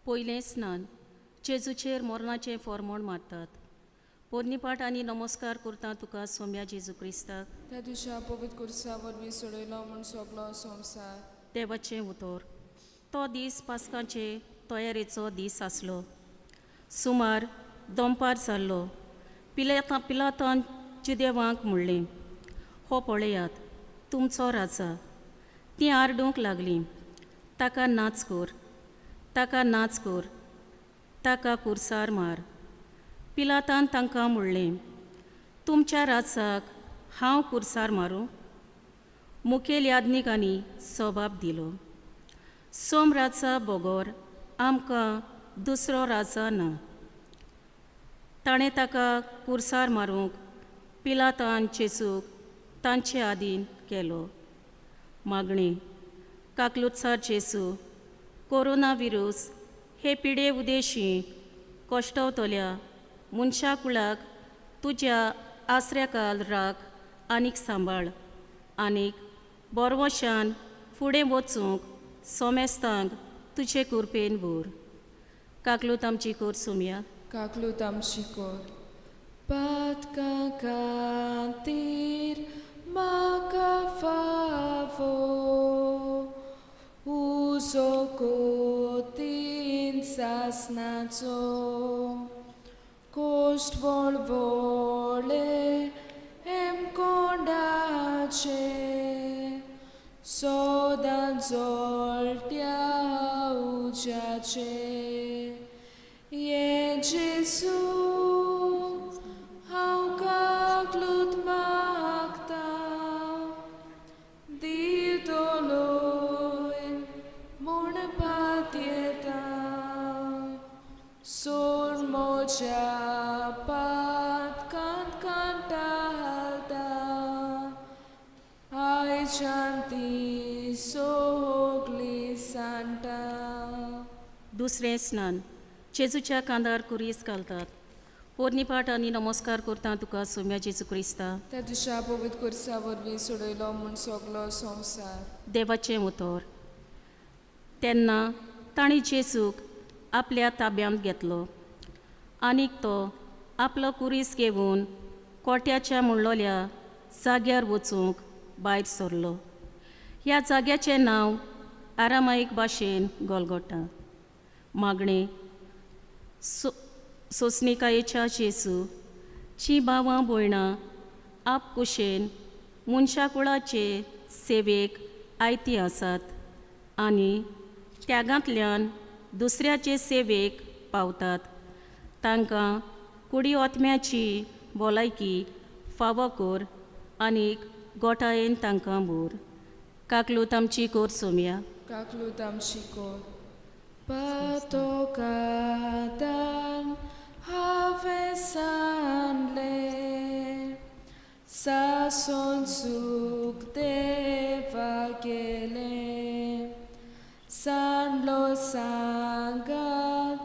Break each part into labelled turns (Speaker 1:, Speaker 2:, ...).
Speaker 1: पयलें स्नान जेजूचेर मरणाचें फॉर्मोण मारतात. पोरनीपाट आनी नमस्कार करता तुका सोम्या जेजू क्रिस्ताक.
Speaker 2: त्या दिसा पवित्र कुर्सा वरवीं सोडयलो म्हूण सगलो संवसार.
Speaker 1: देवाचें उतर. तो दीस पास्काचे तयारेचो दीस आसलो. सुमार दनपार जाल्लो. पिलातान जुदेवांक म्हणलें, हो पळयात तुमचो राजा. तीं आरडूंक लागलीं, ताका नाच कर, ताका नाच कर, ताका कुर्सार मार. पिलातान तांकां म्हणलें, तुमच्या राजाक हांव कुर्सार मारूं? मुखेल याज्ञिकांनी जबाब दिलो, सोम राजा बोगोर आमकां दुसरो राजा ना. ताणें ताका कुर्सार मारूंक पिलातान जेजूक तांचे आदीन केलो. मागणें काकलुत्सार जेजू, कोरोना विरूस हे पिडे उदेशी कोश्टवतल्या मनशा कुळाक तुज्या आसऱ्याकाल राख आनीक सांबाळ आनीक बोरवोशान फुडें वचूंक सोमेस्तांक तुजे कुरपेन भोर. काकलूत आमची कोर सोम्या.
Speaker 2: काकलूत आमची कोर. पातकां खातीर म्हाका फावो उजो कोतीन सासनाचो कोश्ट वळवळे हेम कोंडाचे सोदां जोळट्या उज्याचे. ये जेजू हांव काकलूत मागता दितलोय म्हूण पातयेता. सोर म्हज्या पातकांत कांटाळटा आयच्यान ती सोगली सांटा.
Speaker 1: दुसरें स्नान जेजूच्या कांदार कुरीस घालतात. पोरनीपाट आनी नमस्कार करता तुका सोम्या जेजू क्रिस्ता.
Speaker 2: त्या दिसा पवित्र कुर्सा वरवीं सोडयलो म्हूण सगलो संवसार.
Speaker 1: देवाचें उतर. तेन्ना तांणी जेजूक आपल्या ताब्यांत घेतलो आनीक तो आपलो कुरीस घेवन कोट्याच्या म्हणलोल्या जाग्यार वचूंक भायर सरलो. ह्या जाग्याचें नांव आरामायीक भाशेन गोलगोटा. मागणें सोंसणिकायेच्या जेजू जीं भावां भयणां आप कुशेन मनशा कुळाचे सेवेक आयती आसात आनी त्यागांतल्यान दुसऱ्याचे सेवेक पावतात, तांकां कुडी ओतम्याची भलायकी फावो कर आनीक गोठायेन तांकां भोर. काकलूत आमची कोर सोम्या.
Speaker 2: काकलूत आमची कोर. पातोकादान हांवें सांडलें सासोन चूक देवा गेलें. सांडलो सांगात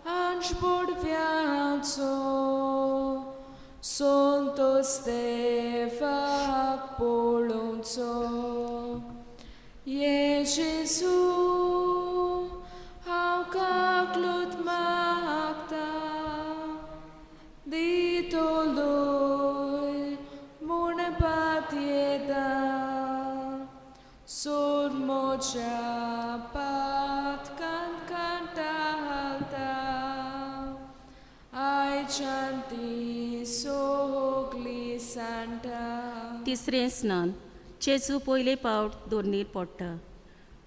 Speaker 2: आंच बोडव्यांचो सोंतोस देवाक पळोवचो. ये जेजू हांव काकलूत मागता दितलोय म्हूण पातयेता. सोर म्हज्या पातकांत कांटाळटा आयच्यान ती सोगली सांटा.
Speaker 1: तिसरें स्नान जेजू पयले पावट दोरनीर पडटा.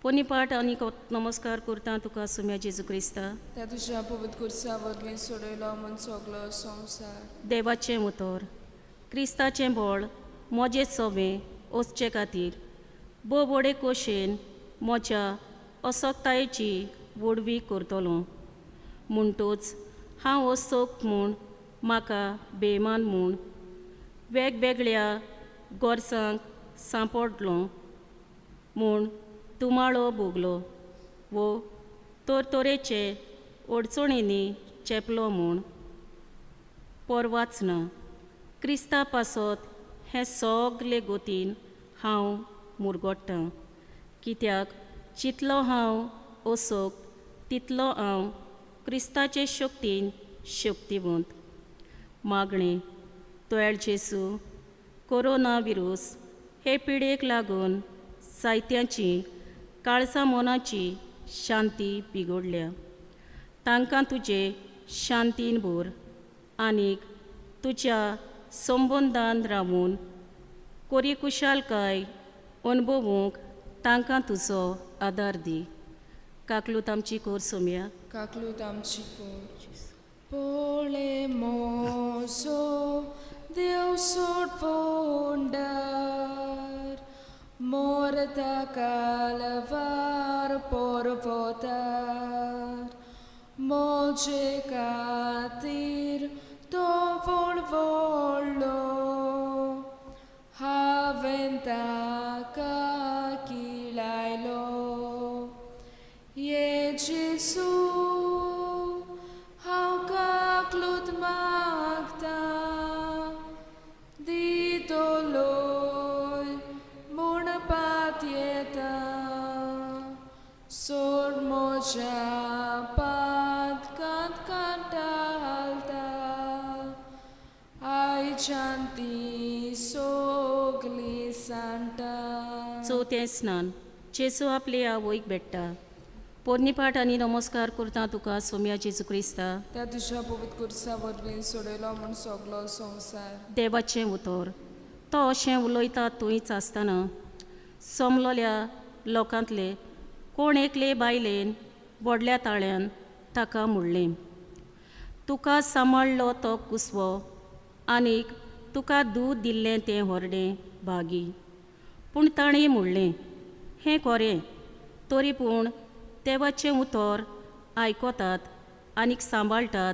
Speaker 1: पोरनीपाट आनी नमस्कार करता तुका सोम्या जेजू क्रिस्ता.
Speaker 2: त्या दिसा पवित्र कुर्सा वरवीं सोडयलो म्हूण सगलो संवसार.
Speaker 1: देवाचें उतर. क्रिस्ताचें बळ मोजे सोवें वचचे खातीर बोबोडे कोशेन म्हज्या असक्तायेची वडवी करतलो. म्हणटूच हांव असोक म्हूण म्हाका बेमान म्हूण वेगवेगळ्या गोरसांक सांपडलो म्हूण तुमाळो भोगलो वो तोरतोरेचे अडचणींनी चेपलो म्हूण परवाच ना. क्रिस्ता पासत हे सगले गोतीन हांव मुरगोडटां, कित्याक जितलो हांव असोक तितलो हांव क्रिस्ताचे शक्तीन शक्तिवंत. मागणे तोयल जेसू, कोरोना विरूस हे पिडेक लागून जायत्यांची काळजा मनाची शांती बिगडल्या. तांकां तुजे शांतीन भर आनीक तुज्या संबंदान रावून कोरी कुशालकाय अणभवूंक तांकां तुजो आदार दी. काकलूत आमची कोर सोम्या.
Speaker 2: काकलूत आमची कोर. पोळे मोसो देव सोडवोंडार, मोरता कालवार porvotar, मोजे खातीर तो व्हडलो, हांवें ताका किळायलो. ये जेसू हांव काकलूत मागता, दितलोय म्हणपात येता. सोड म्हज्या पातकांत कांटाळटा, आयच्यान ती सोगली सांटा.
Speaker 1: चवथें स्नान. जेसू आपले आवयक भेट्टा. पोरनीपाट आनी नमस्कार करता तुका सोम्या जेजू क्रिस्ता.
Speaker 2: त्या तुज्या पवित्र कुर्सा वरवीं सोडयलो म्हूण सगलो संवसार.
Speaker 1: देवाचें उतर. तो अशें उलयता थंयच आसतना समलोल्या लोकांतले कोण एकले बायलेन व्हडल्या ताळ्यान ताका म्हणलें, तुका सांबाळलो तो कुसवो आनीक तुका दूद दिल्लें तें व्हरडें भागी. पूण ताणें म्हणलें, हें खरें, तरी पूण देवाचें उतर आयकतात आनीक सांबाळटात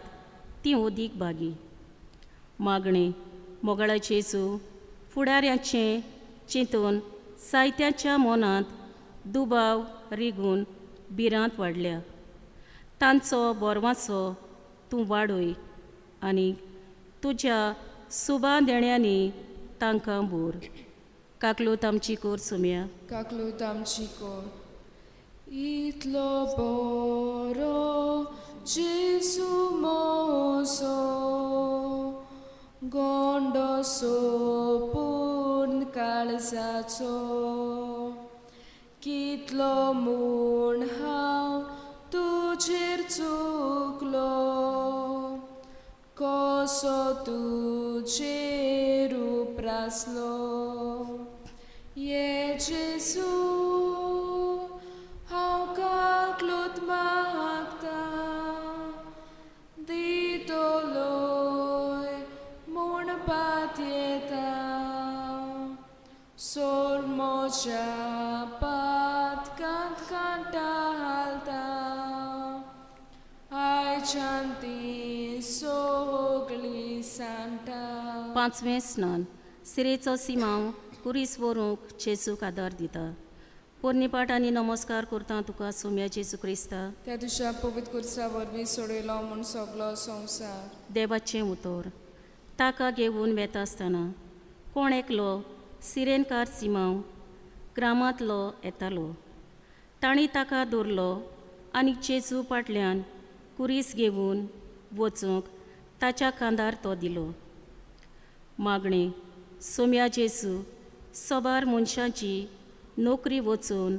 Speaker 1: ती ओदीक भागी. मागणें मोगळा जेजू फुडाऱ्यांचें चिंतून जायत्यांच्या मनांत दुबाव रिगून भिरांत वाडल्या. तांचो बोरवांचो तूं वाडय आनीक तुज्या सुबा देण्यांनी तांकां भर. काकलूत आमची कोर सोम्या.
Speaker 2: काकलूत आमची कोर. इतलो बरो जेसू मोसो, गोंडो सोपून काळजाचो. कितलो म्हूण हांव तुजेर चुकलो, कसो तुजेर उप्रासलो. ये जेसू हांव काकलूत मागता, दितलोय म्हणपात येता. सोड म्हज्या पातकांत कांटाळटा, आयच्यान ती सोगली सांटा.
Speaker 1: पांचवें स्नान. सिरेचो सिमांव कुरीस व्हरूंक जेजूक आदार दिता. पोरनीपाट आनी नमस्कार करता तुका सोम्या जेजू क्रिस्ता.
Speaker 2: त्या तुज्या पवित्र कुर्सा वरवीं सोडयलो म्हूण सगलो संवसार.
Speaker 1: देवाचें उतर. ताका घेवन वेता आसतना कोण एकलो सिरेनकार सिमांव ग्रामांतलो येतालो. तांणी ताका दवरलो आनी जेजू फाटल्यान कुरीस घेवन वचूंक ताच्या कांदार तो दिलो. मागणें सोम्या जेजू सोबार मनशांची नोकरी वचून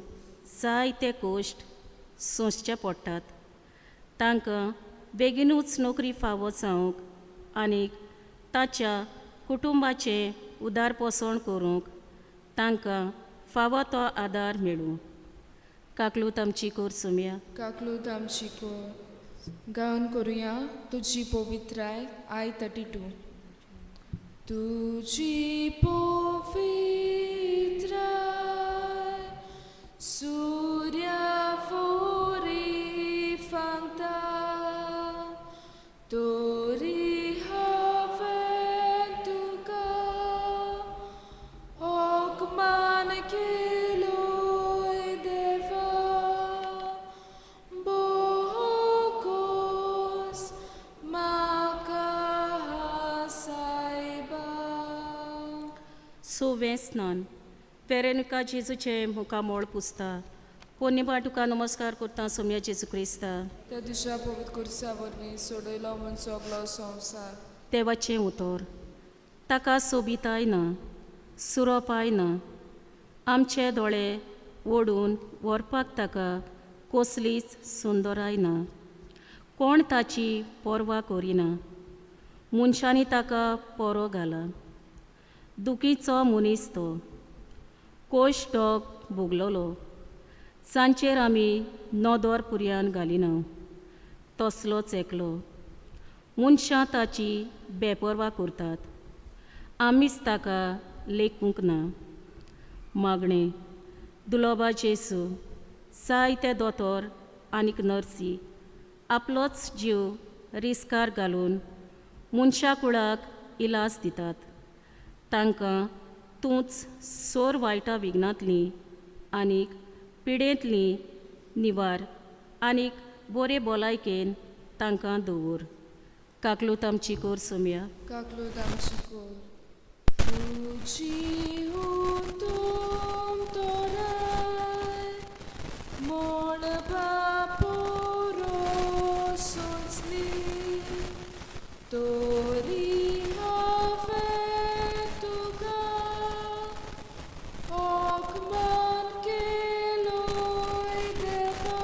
Speaker 1: जायते कोश्ट सोंसचे पडटात. तांकां बेगीनूच नोकरी फावो जावंक आनीक ताच्या कुटुंबाचें उदारपोसण करूंक तांकां फावो तो आदार मेळूं. काकलूत आमची कोर सोम्या.
Speaker 2: काकलूत आमची कोर. गावन करुया तुजी पवित्राय आय 32. तुजी पवित्राय सूर्या फोरी फांगता, तोरी हांवें तुका होकमान केलोय देवा. बोकोस म्हाका सायबा.
Speaker 1: सोवें स्नान. वेरेनुका जेजूचें मुखामोळ पुसता. पोरनिपा तुका नमस्कार करता सोम्या जेजू क्रिस्ता.
Speaker 2: त्या दिसा पवित्र कुर्सा वरवीं सोडयलो म्हूण सगलो संवसार.
Speaker 1: देवाचें उतर. ताका सोबिताय ना, सुरोपाय ना. आमचे दोळे ओडून व्हरपाक ताका कसलीच सुंदराय ना. कोण ताची पर्वा करिना. मनशांनी ताका पोरो घाला. दुखीचो मनीस तो. कोश डोग भोगलोलो. सांचेर आमी नोदोर पुरयान घालिना. तसलोच एकलो. मनशां ताची बेपर्वा करतात. आमीच ताका लेखूंक ना. मागणें. दुलोबा जेसू, जायते दोतोर आनीक नर्सी आपलोच जीव रिस्कार घालून मनशा कुळाक इलाज दितात. तांकां तूंच सोर वायटा विघ्नांतली आनीक पिडेंतली निवार आनीक बरे भलायकेन तांकां दवर. काकलूत आमची कोर सोम्या.
Speaker 2: काकलूत आमची कोर. तुजी उतोम तोराय मोडबा पोरो सोंसली तोरी हांवें तुका ओकमान केलोय देवा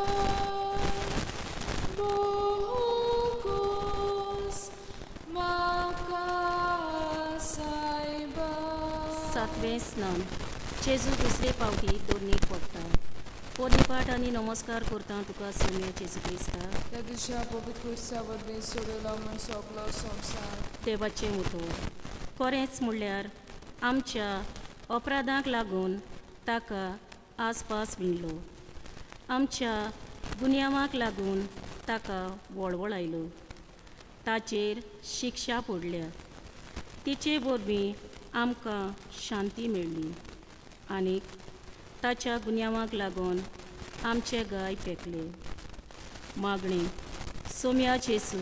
Speaker 2: बोगोस म्हाका सायबा.
Speaker 1: सातवें स्नान. जेजू दुसरे पावटी दोनीर पडटा. पोरनिपाट आनी नमस्कार करता तुका सोम्या जेजू क्रिस्ता.
Speaker 2: त्या दिसा पवित्र कुर्सा वरवीं सोडयलो म्हूण सगलो संवसार.
Speaker 1: देवाचें उतर. खरेंच म्हणल्यार आमच्या अपराधांक लागून ताका आसपास विणलो. आमच्या गुन्यांवाक लागून ताका वळवळ आयलो. ताचेर शिक्षा पडल्या. तिचे वरवीं आमकां शांती मेळ्ळी. आनीक ताच्या गुन्यांवाक लागून आमचे गाय पेकले. मागणें. सोम्या जेसू,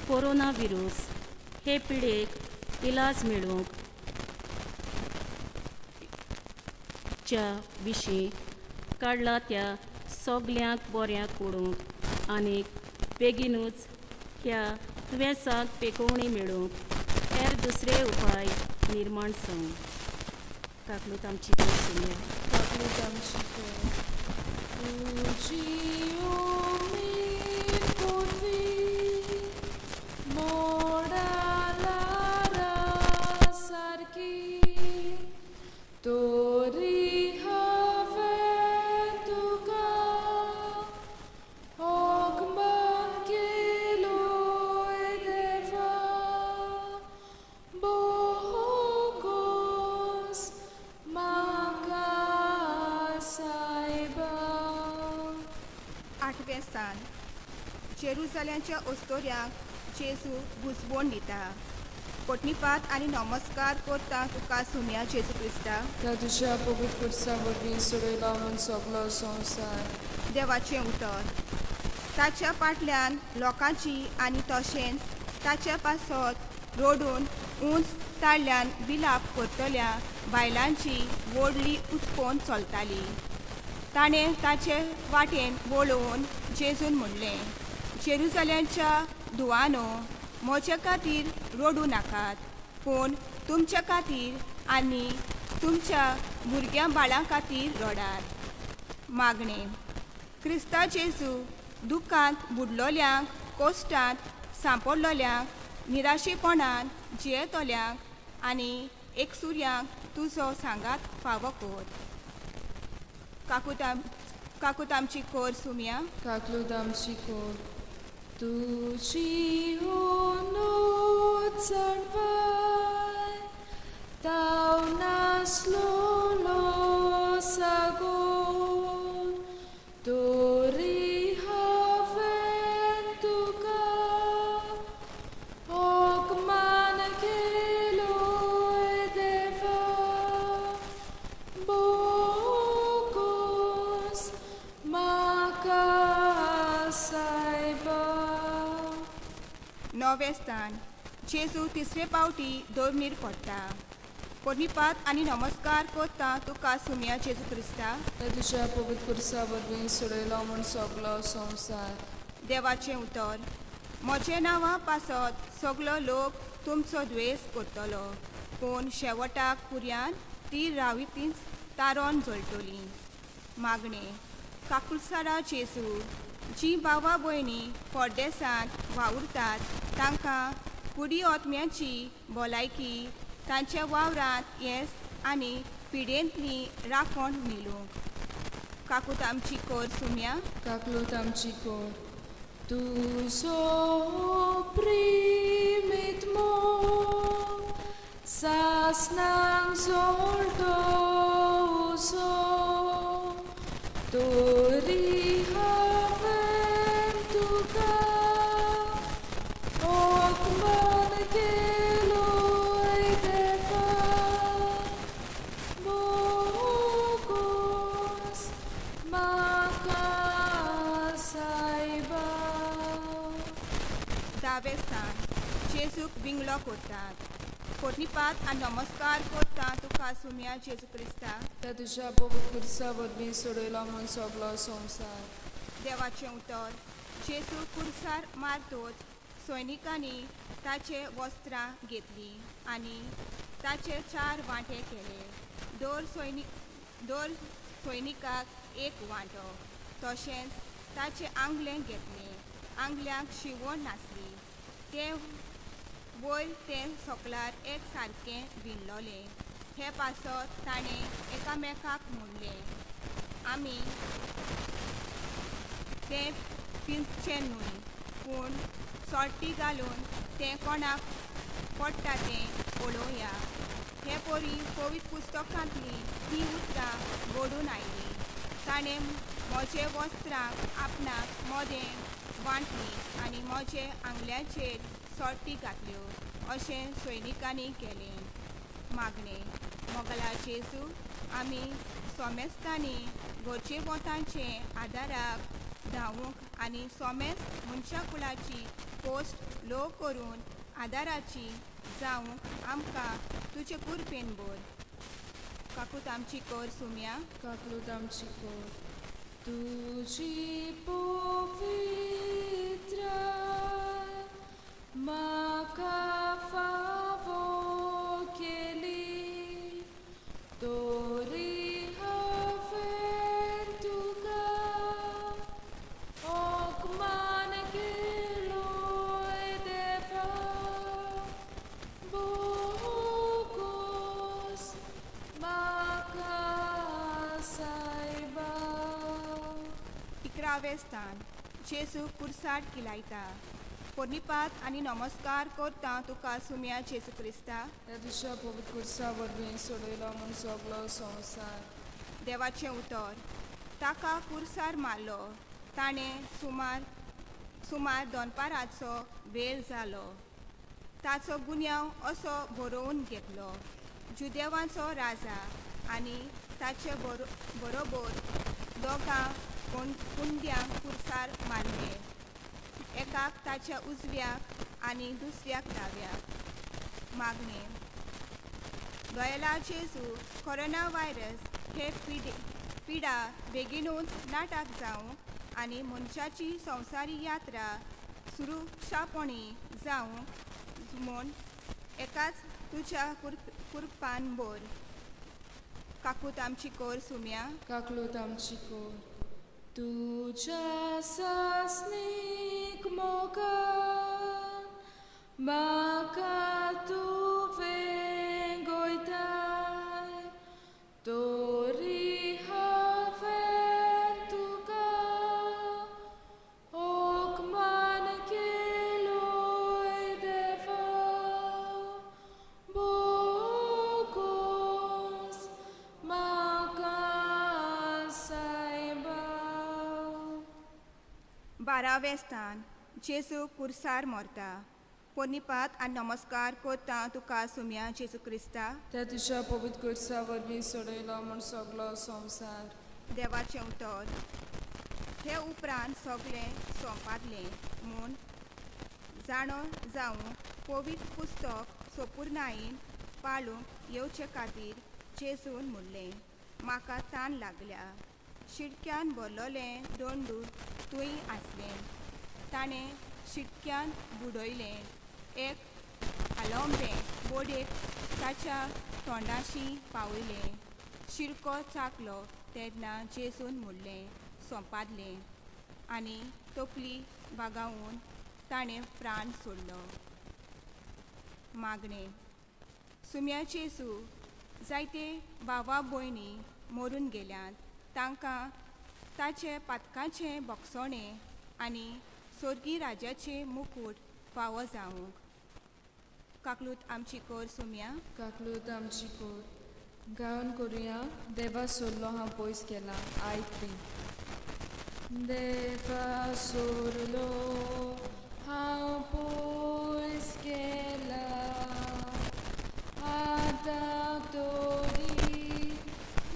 Speaker 1: कोरोना विरोस हे पिडेक इलाज मेळोवंक च्या विशीं काडला त्या सगल्यांक बऱ्याक पडोवंक आनीक बेगीनूच ह्या दुयेंसाक पेकोवणी मेळोवंक हेर दुसरे उपाय निर्माण जावं. काकलूत आमची कोर सोम्या.
Speaker 2: काकलूत आमची कोर. तुजी उमेद पोरवी मोडाला सारकी तोरी हांवें तुका ओकमान केलोय देवा बोगोस म्हाका सायबा.
Speaker 3: आठवें स्थान. जेरुसलेमच्या ओस्तोऱ्यांक जेजू भुसवण दिता. पोटनिपात आनी नमस्कार करता तुका सोम्या जेजू क्रिस्ता.
Speaker 2: त्या दिसा पवित्र कुर्सा वरवीं सोडयलो म्हूण सगलो संवसार.
Speaker 3: देवाचें उतर. ताच्या फाटल्यान लोकांची आनी तशेंच ताच्या पासत रोडून उंच ताळ्यान विलाप करतल्या बायलांची व्हडली उत्पोन चलताली. ताणें ताचे वाटेन वळोवन जेजून म्हणलें, जेरुसलेमच्या धुवानो, म्हजे खातीर रडूं नाकात, पूण तुमच्या खातीर आनी तुमच्या भुरग्यां बाळां खातीर रडात. मागणें. क्रिस्ता जेजू दुखांत बुडलोल्यांक, कोश्टांत सांपडलोल्यांक, निराशेपणान जियेतोल्यांक आनी एकसुऱ्यांक तुजो सांगात फावो कर. काकूत आमची कोर सोम्या.
Speaker 2: काकलूत आमची कोर. तुजी उनूच चडवाय ताव नासलोलो सागोर तोरी हांवें तुका ओकमान केलोय देवा बोगोस म्हाका सायबा.
Speaker 3: नवें स्थान. जेजू तिसरे पावटी दोरनीर पडटा. पोरनिपात आनी नमस्कार करता तुका सुम्या जेजू क्रिस्ता
Speaker 2: त्या तुझ्या पवित्र कुर्सा वरवीं सोडयलो म्हूण सगलो संवसार.
Speaker 3: देवाचें उतर. म्हजे नांवा पासत सगलो लोक तुमचो द्वेस करतलो, पूण शेवटाक कुऱ्यान ती रावितींच तारोन जळटली. मागणे. काकुळसारा जेजू, जी भावा भयणी परदेसांत वावुरतात तांकां कुडी ओतम्याची भलायकी तांच्या वावरांत येस आनी पिडेंतली राखण मिलूंक. काकूत आमची कर सुम्या.
Speaker 2: काकलूत आमची कोर. तुजो प्रेमीत मोग सासनांक जोडटो उजो, तोरी हांवें तुका ओकमान केलोय देवा, बोगोस म्हाका सायबा.
Speaker 3: दावे स्थान. जेजूक विंगलो करतात. पोरनिपात आनी नमस्कार करता तुका सुम्या जेजू क्रिस्ता.
Speaker 2: त्या तुझ्या पवित्र कुर्सा वरवीं सोडयलो म्हूण सगलो संवसार.
Speaker 3: देवाचें उतर. जेजू कुर्सार मारतोच सैनिकांनी ताचे वस्त्रां घेतली आनी ताचे 4 वांटे केले. दर सैनिकाक एक वांटो. तशेंच ताचे आंगलें घेतलें. आंगल्यांक शिवण नासली. ते वयर ते सकलार एक सारकें विणलोलें. हे पासत ताणें एकामेकाक म्हणलें, आमी तें पिंजचें न्हय, पूण सोडटी घालून तें कोणाक पडटा तें ओडोवया. हे पोरी पवित्र पुस्तकांतलीं ही उतरां घडून आयलीं. ताणें म्हजे वस्त्रांक आपणाक मोदें वांटलीं आनी म्हजे आंगल्याचेर सोडटी घातल्यो, अशें सैनिकांनी केलें. मागणे. मोगला जेजू, आमी सोमेस्तांनी घरचे वतांचे आदाराक धांवूंक आनी सोमेस्त मनशा कुळाची पोस्ट लो करून आदाराची जावंक आमकां तुजे कुरपेन भर. काकूत आमची कर सुम्या.
Speaker 2: काकलूत आमची कोर. तुजी पवित्र म्हाका फावो केली, तोरी हांवें तुका ओकमान केलोय देवा, बोगोस म्हाका सायबा.
Speaker 3: 11वें स्थान. जेजू कुर्सार किलायता. पोरनिपात आनी नमस्कार करता तुका सुम्या जेजू क्रिस्ता.
Speaker 2: त्या तुझ्या पवित्र कुर्सा वरवीं सोडयलो म्हूण सगलो संवसार.
Speaker 3: देवाचें उतर. ताका कुर्सार मारलो. ताणें सुमार दोनपाराचो वेळ जालो. ताचो गुन्यांव असो बरोवन घेतलो. जुदेवांचो राजा आनी ताचे बरोबर दोगां कुंड्यांक कुर्सार मारले, एकाक ताच्या उजव्याक आनी दुसऱ्याक दाव्याक. मागणे. गयला जेजू, कोरोना व्हायरस हे पिडा बेगीनूच नाटाक जावं आनी मनशाची संवसारी यात्रा सुरक्षापणी जावं म्हूण एकाच तुज्या कुरपान भर. काकूत आमची कर सुम्या.
Speaker 2: काकलूत आमची कोर. तुझ्या सासनीक मोगान म्हाका तुवें गोंयताय, तोरी हांवें तुका ओकमान केलोय देवा, बोगोस म्हाका सायबा.
Speaker 3: 12वें स्थान. जेजू कुर्सार मरता. पोरनिपात आनी नमस्कार करता तुका सुम्या जेजू क्रिस्ता.
Speaker 2: त्या तुझ्या पवित्र कुर्सा वरवीं सोडयलो म्हूण सगलो संवसार.
Speaker 3: देवाचें उतर. हे उपरांत सगळें सोंपातलें म्हूण जाणो जावं पवित्र पुस्तक सोंपूर नायन पाळूंक येवचे खातीर जेजून म्हणलें, म्हाका ताण लागल्या. शिडक्यान भरलोलें दोंडूर थंय आसलें. ताणें शिडक्यान बुडयलें. एक आलोंबें बोडेक ताच्या तोंडाशी पावयलें. शिडको चाकलो तेन्ना जेजून म्हणलें, सोंपादलें, आनी तकली बागावून ताणें प्राण सोडलो. मागणें. सुम्याचे येसू, जायते भावा भयणी मरून गेल्यात. तांकां ताचे पातकाचें भोगसणें आनी सोर्गी राजाचें मुकूट फावो जावंक. काकलूत आमची कर सुम्या.
Speaker 2: काकलूत आमची कोर. गावन करुया, देवा सोडलो हांव पयस गेला. आयक बी. देवा सोडलो हांव पयस गेला, आतां तोरी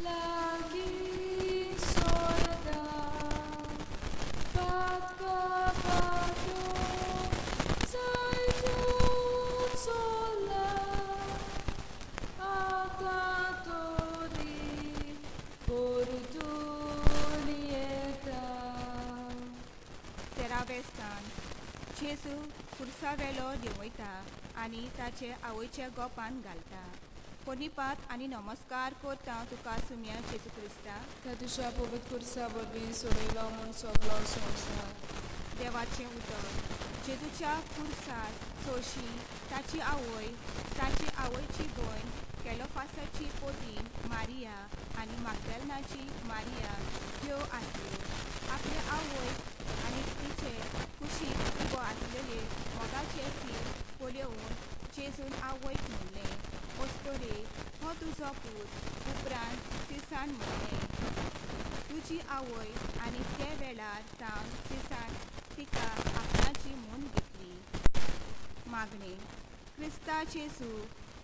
Speaker 2: लागीं सोडटा. पातका पातो जायतून सोडला, आतां तोरी परतून येता.
Speaker 3: 13वें स्थान. जेजू खुर्सावेलो देंवयता आनी ताचे आवयच्या गोपान घालता. पोरनिपात आनी नमस्कार करता तुका सुम्या जेजू क्रिस्ता.
Speaker 2: त्या तुज्या पवित्र खुर्सा वरवीं सोडयलो म्हूण सगळो संवसार.
Speaker 3: देवाचें उतर. जेजूच्या खुर्सार सोशी ताची आवयची भयण केलोफासाची पोती मारिया आनी मागदलेनाची मारिया ह्यो आसल्यो. आपले आवय आनी तिचे कुशीक उबो आसलेले मोगाचे सील पळोवन जेजून आवयक म्हणलें, ओस्तोरे, हो तुजो पूत. उपरांत सिसान म्हणलें, तुजी आवय. आनी ते वेळार सावन सिसान तिका आपणाची म्हूण घेतली. मागणें. क्रिस्ता जेजू,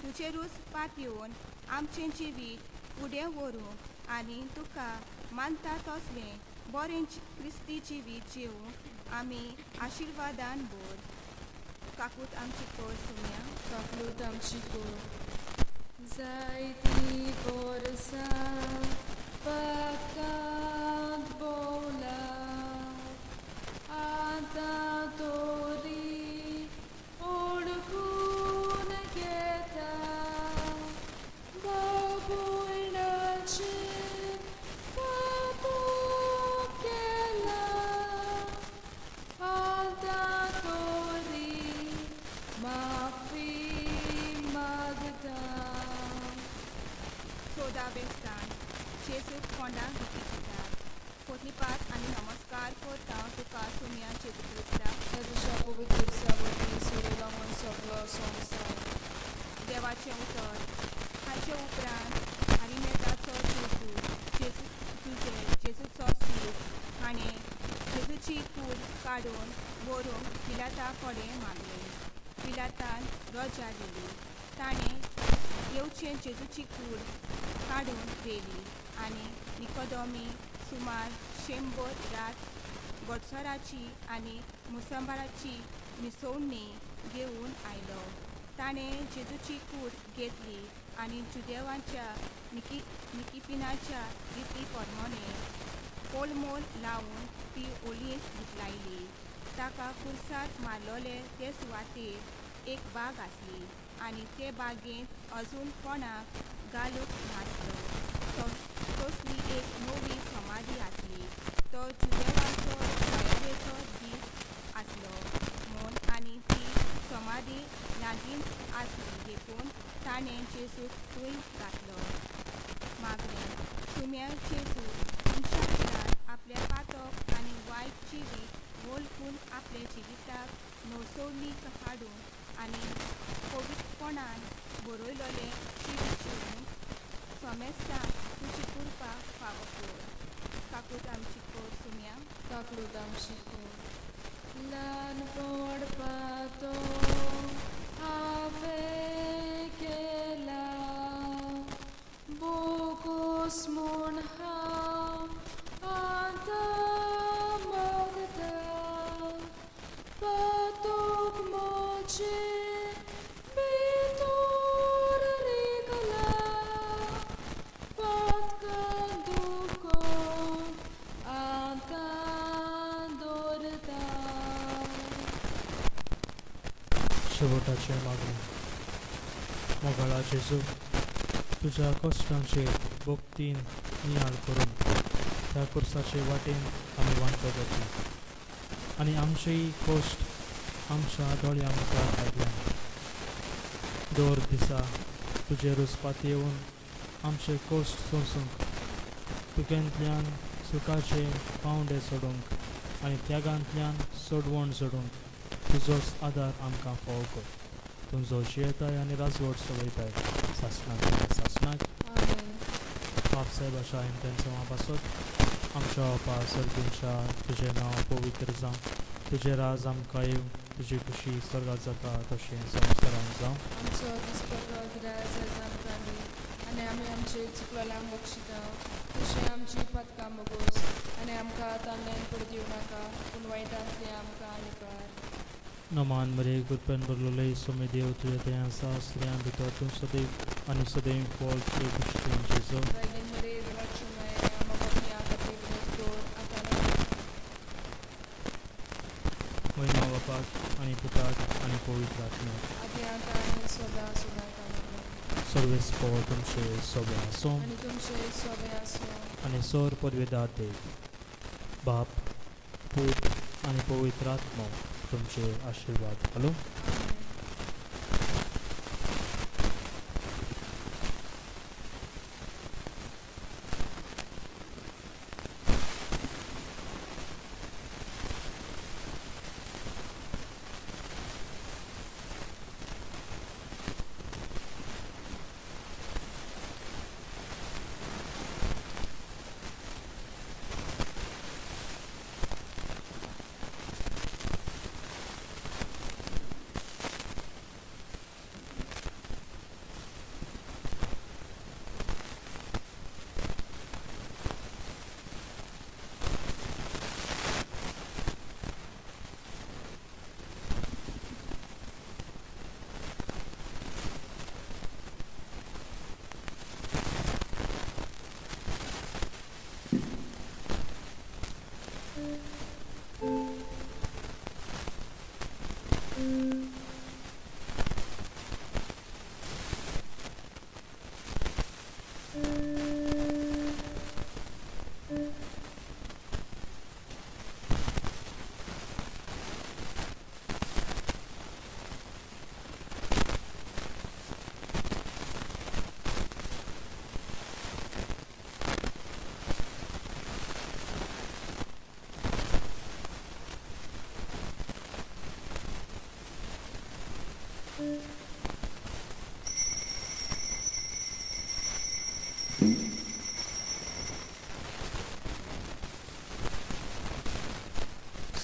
Speaker 3: तुजेरूच पातयेवन आमचें जिवीत फुडें व्हरूंक आनी तुका मानता तसलें बरें क्रिस्ती जिवीत जिवूंक आमी आशिर्वादान भर. काकूत आमची कर सुम्या.
Speaker 2: काकलूत आमची कोर. जायतीं वर्सां पातकांत भोंवला, आतां तोरी ओळखून घेता. बाबुयणाचे पातक केला, आतां तोरी माफी मागता.
Speaker 3: 14वें स्थान. जेजू कोंडाक दितात. पोटलीपात आनी नमस्कार करता तुका सुम्या जेजू क्रिस्ता.
Speaker 2: त्या तुज्या पवित्र खुर्सा वरवीं सोडयलो म्हूण सगळो संवसार.
Speaker 3: देवाचें उतर. हाचे उपरांत आरिमेताचो जेजूचो सील हाणें जेजूची कूड काडून व्हरूंक पिलाता कडेन मागलें. पिलातान रजा दिली. ताणें येवचें जेजूची कूड काडून व्हेली आनी निकोदेमी सुमार 100 रात घोडसराची आनी मुसंबराची मिसवणी घेवन आयलो. ताणें जेजूची कूड घेतली आनी जुदेवांच्या निकिपिनाच्या रिती प्रमाणे पोलमोल लावन ती ओलींत लायली. ताका खुर्सार मारलोले ते सुवातेर एक बाग आसली आनी ते बागेंत अजून कोणाक घालूंक नासलो. तसली एक नवी समाधी आसली. तो जुदेवांचो जायेचो दीस आसलो म्हूण आनी ती समाधी लागींच आसली देखून ताणें जेजूक थंय घातलो. मागणें. सुम्या जेजू, मनशा कुळांत आपले पातक आनी वायट जिवीत वळखून आपले जिविताक नवसोवणी हाडूंक आनी पवित्रपणान बरयलोलें जिवीत जिवूंक सोमेस्तान तुजी कृपा फावो कर. काकूत आमची कर सुम्या.
Speaker 2: काकलूत आमची कोर. ल्हानपण पातो हांवें केला, बोगोस म्हूण हांव आतां मागता. पातोक म्हजे भितर
Speaker 4: पोटाचे मागणे. मोगाळा जेजू, तुझ्या कश्टांचेर भक्तीन नियाळ करून त्या कुर्साचे वाटेन आमी वांटो जातली आनी आमचेय कश्ट आमच्या दोळ्या मुखार हाडल्यान दर दिसा तुजे रुजपात येवन आमचे कश्ट सोंसूंक, तुगेंतल्यान सुखाचे पावंडे सोडूंक आनी त्यागांतल्यान सोडवण सोडूंक तुजोच आदार आमकां फोव कर. तुमचो जियेताय आनी राजवट चलयताय सासणाक
Speaker 2: आमेन.
Speaker 4: बापसाहेब अशा तेंचो पासत आमच्या बापा सर्गींच्या तुजें नांव पवित्र जावं, तुजें राज आमकां येवं, तुजी खुशी स्वर्गात जाता तशें संवसारांत जावं.
Speaker 2: आमचो दिसपट्टो गिराय आमकां दी आनी आमी आमचे चुकलेल्यांक बक्षिता. तशें आमची पथकां मोगोस आनी आमकां तांण्यान पडू दिवं नाका, पूण वायटांतली आमकां आनिकार.
Speaker 4: नमान मरे गुरपेन बरलोले सोमे देव तुझे दया सा स्त्रियां भितर तूं सदैव आनी सदैव फॉल तुझे कुशीन Jeju.
Speaker 2: Rajin Mary, Lakshmi Mary, Amapati Akati Vinod, Akana.
Speaker 4: महिमा बापाक आनी पुताक आनी पवित्र आत्म्याक.
Speaker 2: Adi Akani Soda Soda Kana.
Speaker 4: Sarves पॉ तुमचे सोबे आसूं
Speaker 2: Ani Tumshe Sobeaso.
Speaker 4: आनी सोर पदवेदार देव बाप पूत आनी पवित्र आत्मो तुमचे आशीर्वाद घालो.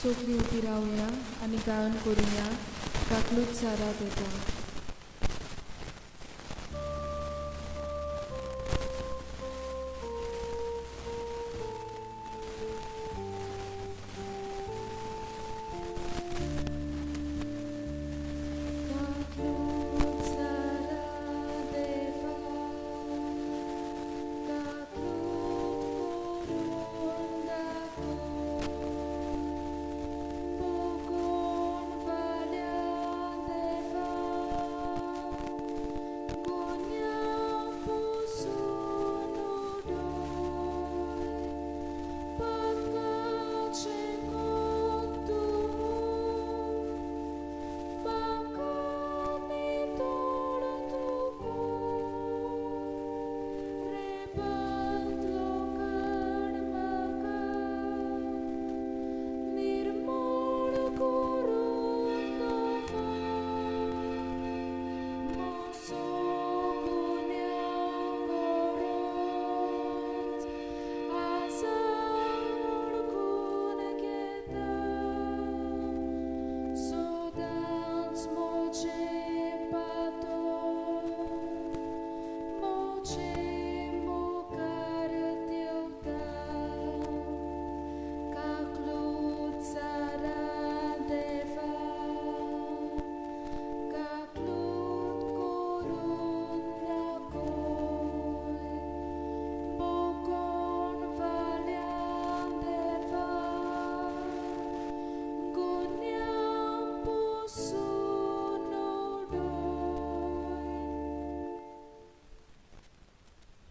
Speaker 2: सोखली उबी रावया आनी गायन करुया, काकलूच सारात येता.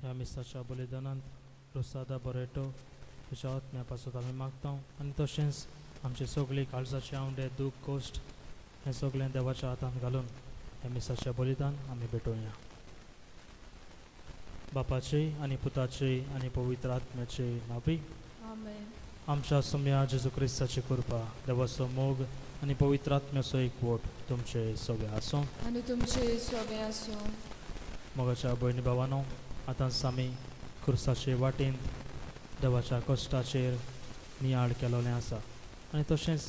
Speaker 4: ह्या मिसाच्या बलिदानांत रुसादा बरेटो तुज्या आत्म्या पासून आमी मागता आनी तशेंच आमचे सगळी काळजाचे आवडे दूख कोश्ट हें सगळें देवाच्या हातांत घालून ह्या मिसाचें बलिदान आमी भेटोवया. बापाची आनी पुताची आनी पवित्र आत्म्याची नावी
Speaker 2: आमेन.
Speaker 4: आमच्या सुम्या जेजू क्रिस्ताची कृपा देवाचो मोग आनी पवित्र आत्म्याचो एकवट तुमचे सगळे आसूं.
Speaker 2: आनी तुमचे सगळे आसूं.
Speaker 4: मोगाच्या भयणी भावांनो, आतांच आमी क्रुसाचे वाटेंत देवाच्या कश्टाचेर नियाळ केलोलें आसा आनी तशेंच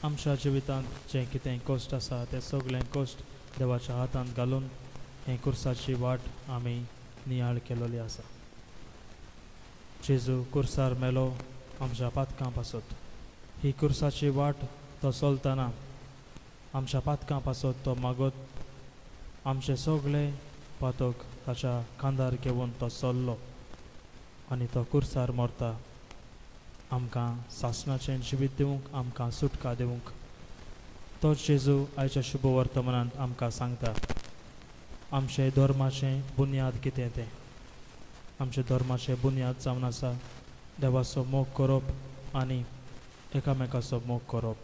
Speaker 4: आमच्या जिवितांत जें कितें कश्ट आसा तें सगळें कश्ट देवाच्या हातांत घालून हे कुर्साची वाट आमी नियाळ केलोली आसा. जेजू कुर्सार मेलो आमच्या पातकां पासत. ही कुर्साची वाट तो चलतना आमच्या पातकां पासत तो मागत आमचे सगळे पातक ताच्या खांदार घेवन तो चल्लो आनी तो कुर्सार मरता आमकां सासणाचें जिवीत दिवंक, आमकां सुटका दिवंक. तोच जेजू आयच्या शुभ वर्तमानांत आमकां सांगता आमचे धर्माचें बुन्याद कितें तें. आमचे धर्माचें बुन्याद जावन आसा देवाचो मोग करप आनी एकामेकाचो मोग करप.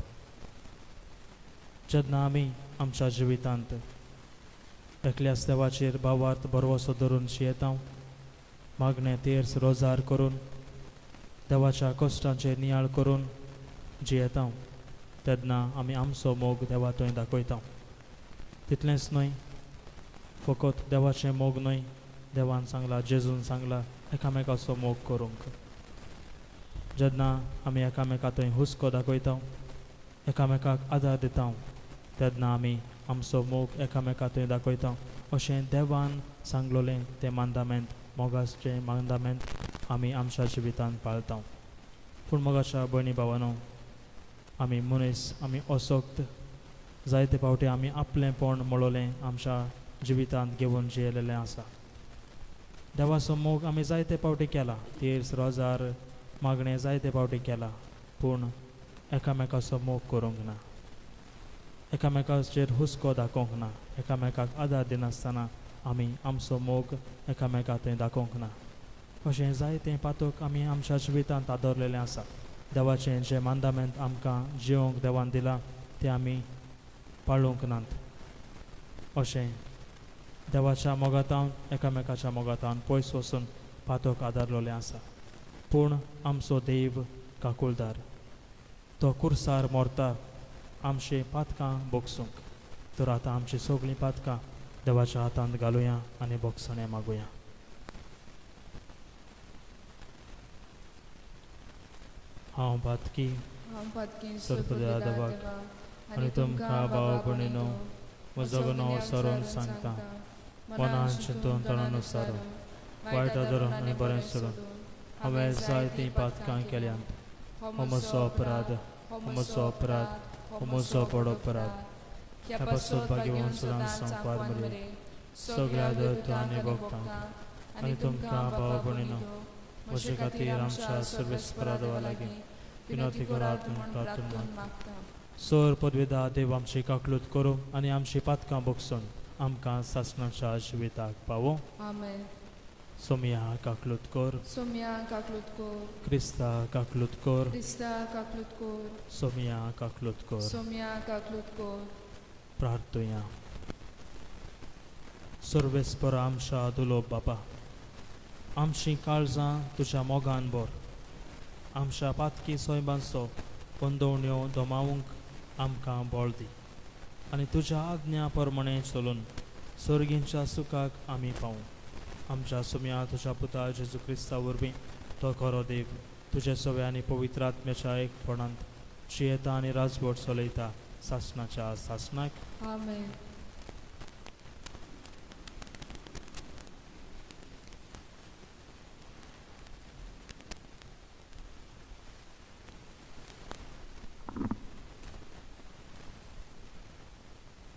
Speaker 4: जेन्ना आमी आमच्या जिवितांत एकल्याच देवाचेर भावार्थ भरवोसो धरून जियेता, मागणें तेर्स रोजार करून देवाच्या कश्टांचेर नियाळ करून जियेता, तेन्ना आमी आमचो मोग देवा थंय दाखयता. तितलेंच न्हय, फकत देवाचें मोग न्हय, देवान सांगलां, जेजून सांगलां एकामेकाचो मोग करूंक. जेन्ना आमी एकामेका थंय हुस्को दाखयता, एकामेकाक आदार दिता, तेन्ना आमी आमचो मोग एकामेका थंय दाखयता. अशें देवान सांगलोलें तें मांदामेंत, मोगाचें मांदामेंत आमी आमच्या जिवितांत पाळटा. पूण मोगाच्या भयणी भावांनो, आमी मनीस, आमी असक्त जायते फावटी आमी आपलेंपण मळोलें आमच्या जिवितांत घेवन जियेलेलें आसा. देवाचो मोग आमी जायते फावटी केला, तीर्स रोजार मागणें जायते फावटी केला, पूण एकामेकाचो मोग करूंक ना, एकामेकाचेर हुस्को दाखोवंक ना, एकामेकाक आदार दिनासतना आमी आमचो मोग एकामेका थंय दाखोवंक ना. अशें जायतें पातक आमी आमच्या जिवितांत आदरलेलें आसा. देवाचें जें मांदामेंत आमकां जिवंक देवान दिलां तें आमी पाळूंक नात. अशें देवाच्या मोगातान एकामेकाच्या मोगातान पयस वचून पातक आदारलोलें आसा. पूण आमचो देव काकुळदार तो कुर्सार मरता आमचे पातकां बोगसूंक. तर आतां आमची सगळीं पातकां देवाच्या हातांत घालुया आनी बोगसणें मागुया. हांव पातकी
Speaker 2: हांव पातकी
Speaker 4: सर्पदा देवाक आनी तुमकां भाव भयणीनो म्हजो गुनो सरून सांगता. मनान चिंतून तणान सारून वायट धरून आनी बरें सोडून हांवें जायतीं पातकां केल्यांत. हो म्हजो अपराध, हो म्हजो अपराध, हो म्हजो बडो अपराध. ह्या पासून भाग्यवान सदांच संपार मरे सगळ्या दर्द आनी भोगतांक आनी तुमकां भाव भयणीनो म्हजे खातीर आमच्या सर्वेस्परा देवा लागीं विनोती करात म्हूण प्रार्थना मागता. सर पदवेदा देव आमची काकलूत करूं आनी आमची पातकां बोगसून आमकां सासणाच्या जिविताक पावो.
Speaker 2: आमेन.
Speaker 4: सोम्या काकलूत कर,
Speaker 2: सोम्या काकलूत कोर,
Speaker 4: क्रिस्ता काकलूत कर,
Speaker 2: क्रिस्ता काकलूत कोर,
Speaker 4: सोम्या काकलूत कर.
Speaker 2: सोम्या काकलूत कोर.
Speaker 4: प्रार्थुया. सर्वेस्पर आमच्या दुलो बापा, आमची काळजां तुज्या मोगान भर. आमच्या पातकी सोयबांचो बंदोवण्यो दोमावूंक आमकां बळ दी आनी तुज्या आज्ञा प्रमाणें चलून सर्गींच्या सुखाक आमी पावूं. आमच्या सुम्या तुज्या पुता जेजू क्रिस्ता वरवीं तो खरो देव तुजे सवे आनी पवित्र आत्म्याच्या एकपणांत जियेता आनी राजवट चलयता सासणाच्या सासणाक.
Speaker 2: आमेन.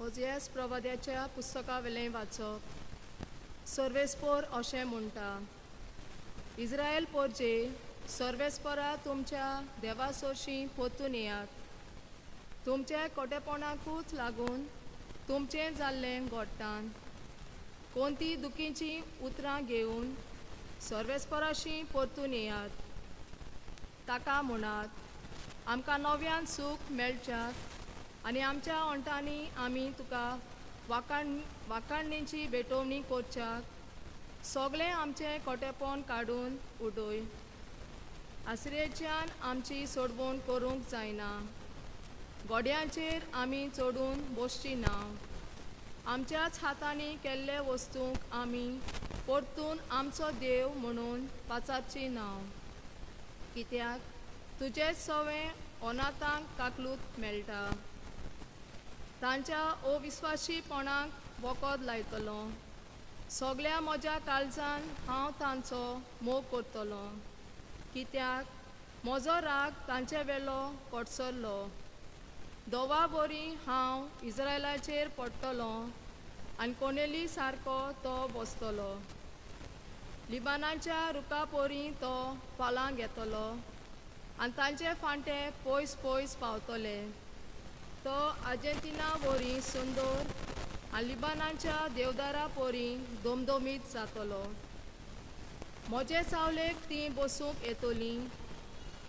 Speaker 5: ओजियास प्रवाद्याच्या पुस्तका वेलें वाचप. सर्वेस्पोर अशें म्हणटा, इस्रायल पोरचे सर्वेस्परा तुमच्या देवा सोशी पोतून येयात. तुमचे कोटेपणाकूच लागून तुमचें जाल्लें घोडटान कोणती दुखीची उतरां घेवन सर्वेस्पराशी परतून येयात. ताका म्हणात आमकां नव्यान सूख मेळच्यात आनी आमच्या ओंटांनी आमी तुका वाखाणणेची भेटोवणी करच्याक सगळें आमचें खोटेपण काडून उडय. आसरेच्यान आमची सोडवण करूंक जायना. गोड्यांचेर आमी चडून बसची ना. आमच्याच हातांनी केल्ले वस्तूंक आमी परतून आमचो देव म्हणून पाचारची ना. कित्याक तुजेच सवें अनाथांक काकलूत मेळटा. तांच्या अविस्वाशीपणाक वखद लायतलो. सगळ्या म्हज्या काळजान हांव तांचो मोग करतलो. कित्याक म्हजो राग तांचे वेलो कोडसरलो. दोवा बोरी हांव इस्रायलाचेर पडटलो आनी कोनेली सारको तो बसतलो. लिबानाच्या रुखा पोरी तो फालां घेतलो आनी तांचे फांटे पयस पयस पावतले. तो अर्जेंटिना वरी सुंदर आनी लिबानाच्या देवदारा पोरी दोमदोमीत जातलो. म्हजे सावलेक ती बसूंक येतली.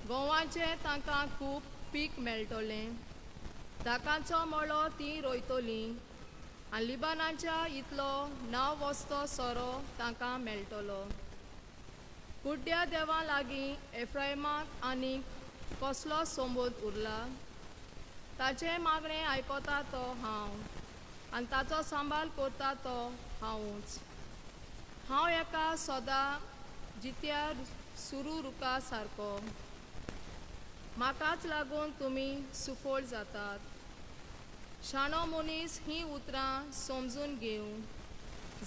Speaker 5: गोवांचे तांकां खूब पीक मेळटलें. दाकांचो मळो ती रोयतली आनी लिबानाच्या इतलो नांव वस्तो सोरो तांकां मेळटलो. कुड्ड्या देवा लागीं एफ्रायमाक आनीक कसलो सोबत उरला. ताचे मागणें आयकोता तो हांव आनी ताचो सांबाळ करता तो हांवूच. हांव एका सदां जित्या सुरू रुखा सारको. म्हाकाच लागून तुमी सुफोळ जातात. शाणो मनीस ही उतरां समजून घेवं.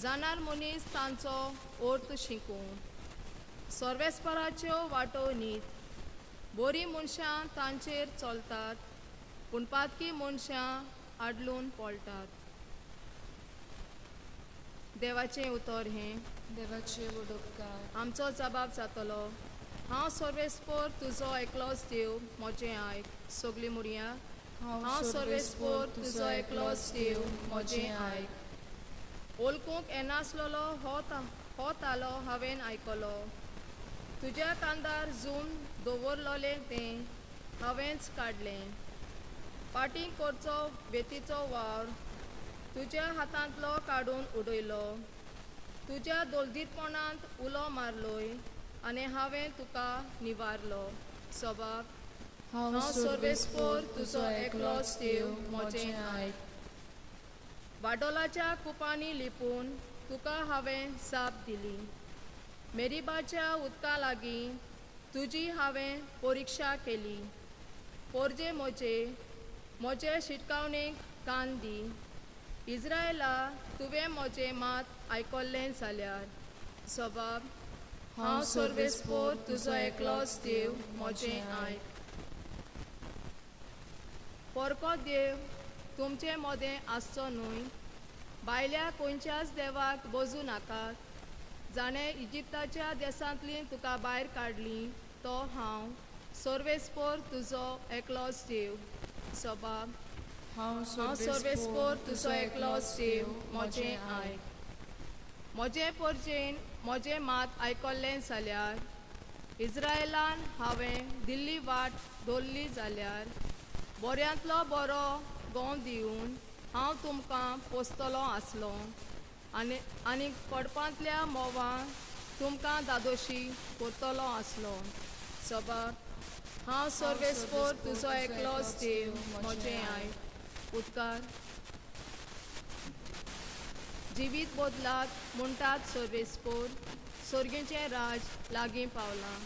Speaker 5: जाणार मनीस तांचो अर्थ शिकूं. सर्वेस्पराच्यो वाटो न्हीत. बरी मनशां तांचेर चलतात पूण पातकी मनशां आडलून पडटात. देवाचें उतर हें.
Speaker 2: देवाचे उपकार.
Speaker 5: आमचो जबाब जातलो. हांव सर्वेस्पर तुजो एकलोच देव म्हजें आयक. सगळीं म्हणया हांव सर्वेस्पर तुजो एकलोच देव म्हजें आयक. ओळखूंक येनासलेलो हो तालो हांवें आयकलो. तुज्या कांदार जून दवरलोलें तें हांवेंच काडलें. पाटी करचो बेतीचो वावर तुज्या हातांतलो काडून उडयलो. तुज्या दोलदीरपणांत उलो मारलोय आनी हांवें तुका निवारलो. सबाब हांव सर्वेस्पर तुजो एकलोच देव म्हजें आयक. वाडोलाच्या कुपांनी लिपून तुका हांवें साप दिली. मेरीबाच्या उदका लागीं तुजी हांवें परिक्षा केली. पोरजे म्हजे शिटकावणेक कान दी. इस्रायला तुवें म्हजें मात आयकल्लें जाल्यार. सबाब हांव सर्वेस्पर तुजो एकलोच देव म्हजें आयक. पोरको देव तुमचे मदें आसचो न्हय. भायल्या खंयच्याच देवाक बजू नाकात. जाणें इजिप्ताच्या देसांतली तुका भायर काडली तो हांव सर्वेस्पर तुजो एकलोच देव. सबाब हांव सर्वेस्पर तुजो एकलोच देव म्हजें आयक. म्हजे परजेन म्हजें मात आयकल्लें जाल्यार. इस्रायलान हांवें दिल्ली वाट दवरली जाल्यार बऱ्यांतलो बरो गोव दिवन हांव तुमकां पोसतलो आसलो आनी पडपांतल्या मोवां तुमकां दादोशी करतलो आसलो. सबाब हांव सर्वेस्पर तुजो एकलोच देव म्हजें आयक. उदकार जिवीत बदलात म्हणटात सर्वेस्पर. सर्गेचें राज लागीं पावलां.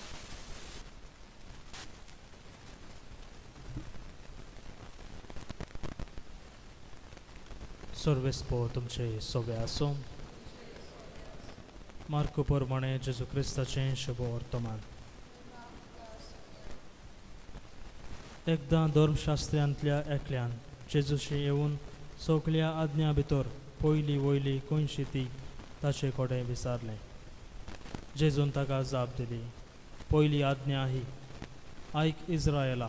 Speaker 4: सर्वेस्पर तुमचे सोबे आसूं. मार्क प्रमाणे जेजू क्रिस्ताचें शुभ वर्तमान. एकदां धर्मशास्त्र्यांतल्या एकल्यान जेजूशी येवन सगल्या आज्ञा भितर पयली वयली खंयची ती ताचे कडेन विचारलें. जेजून ताका जाप दिली. पयली आज्ञा ही, आयक इस्रायला,